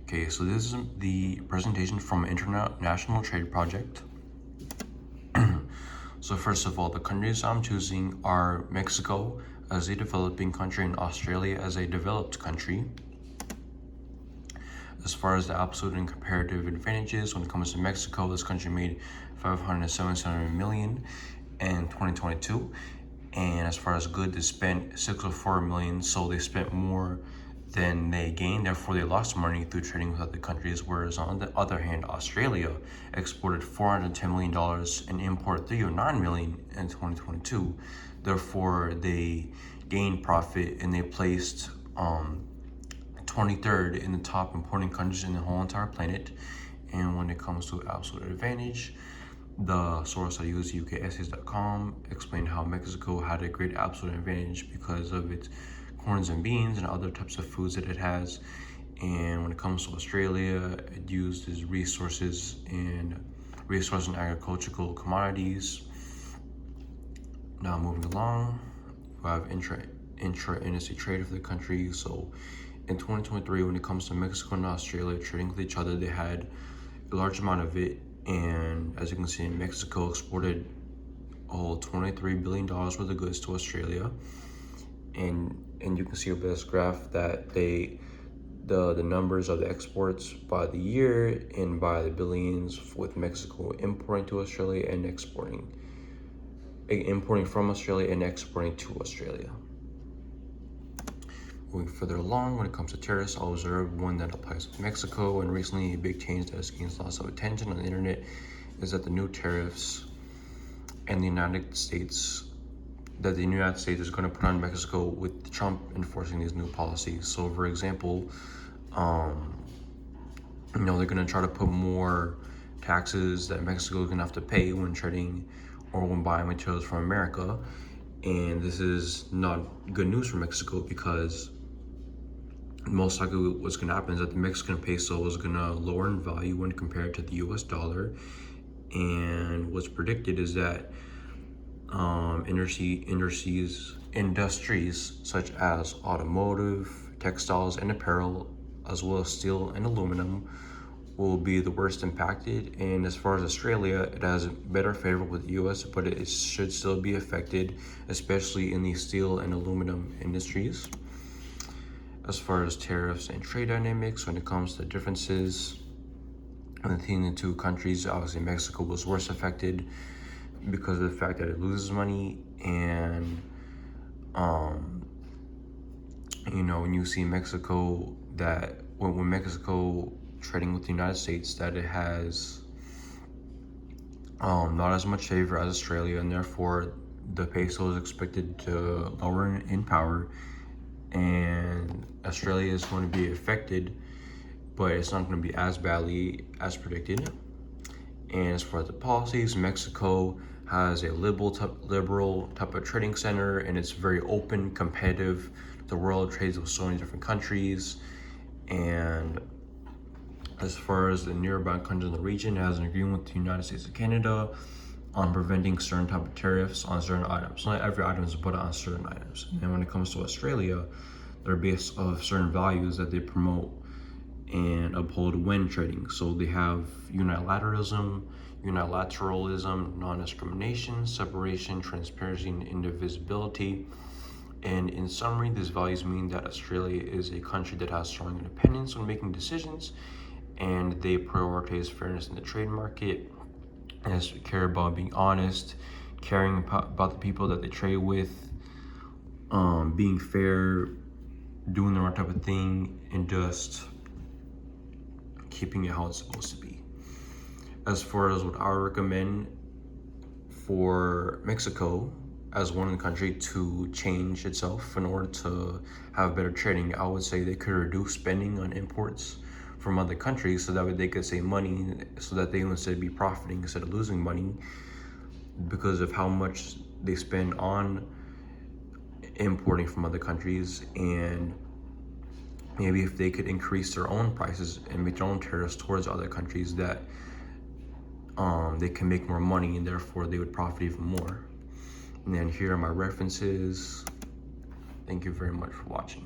Okay, so this is the presentation from International Trade Project. So first of all, the countries I'm choosing are Mexico as a developing country and Australia as a developed country. As far as the absolute and comparative advantages, when it comes to Mexico, this country made $577 million in 2022. And as far as good, they spent $604 million, so they spent more than they gained, therefore they lost money through trading with other countries. Whereas on the other hand, Australia exported $410 million and imported $309 million in 2022. Therefore, they gained profit and they placed 23rd in the top importing countries in the whole entire planet. And when it comes to absolute advantage, the source I use, ukessays.com, explained how Mexico had a great absolute advantage because of its corns and beans and other types of foods that it has. And when it comes to Australia, it uses resource and agricultural commodities. Now moving along, we have intra-industry trade for the country. So in 2023, when it comes to Mexico and Australia trading with each other, they had a large amount of it. And as you can see, Mexico exported $23 billion worth of goods to Australia. And you can see over this graph that the numbers of the exports by the year and by the billions, with Mexico importing to Australia and importing from Australia and exporting to Australia. Moving further along, when it comes to tariffs, I'll observe one that applies with Mexico, and recently a big change that has gained lots of attention on the internet is that the new tariffs in the United States is going to put on Mexico with Trump enforcing these new policies. So for example, they're going to try to put more taxes that Mexico is going to have to pay when trading or when buying materials from America. And this is not good news for Mexico, because most likely what's going to happen is that the Mexican peso is going to lower in value when compared to the US dollar. And what's predicted is that industries such as automotive, textiles, and apparel, as well as steel and aluminum, will be the worst impacted. And as far as Australia, it has a better favor with the US, but it should still be affected, especially in the steel and aluminum industries. As far as tariffs and trade dynamics, when it comes to differences between the two countries, obviously Mexico was worse affected because of the fact that it loses money. And when you see Mexico, that when Mexico trading with the United States, that it has not as much favor as Australia, and therefore the peso is expected to lower in power, and Australia is going to be affected, but it's not going to be as badly as predicted. And as far as the policies, Mexico has a liberal type of trading center, and it's very open, competitive. The world trades with so many different countries. And as far as the nearby countries in the region, it has an agreement with the United States and Canada on preventing certain type of tariffs on certain items. Not every item is, but on certain items. And when it comes to Australia, they're based off certain values that they promote and uphold when trading. So they have unilateralism, non-discrimination, separation, transparency, and indivisibility. And in summary, these values mean that Australia is a country that has strong independence when making decisions, and they prioritize fairness in the trade market, and care about being honest, caring about the people that they trade with, being fair, doing the right type of thing, and just keeping it how it's supposed to be. As far as what I would recommend for Mexico as one country to change itself in order to have better trading, I would say they could reduce spending on imports from other countries, so that way they could save money, so that they instead be profiting instead of losing money because of how much they spend on importing from other countries. And maybe if they could increase their own prices and make their own tariffs towards other countries, that they can make more money, and therefore they would profit even more. And then here are my references. Thank you very much for watching.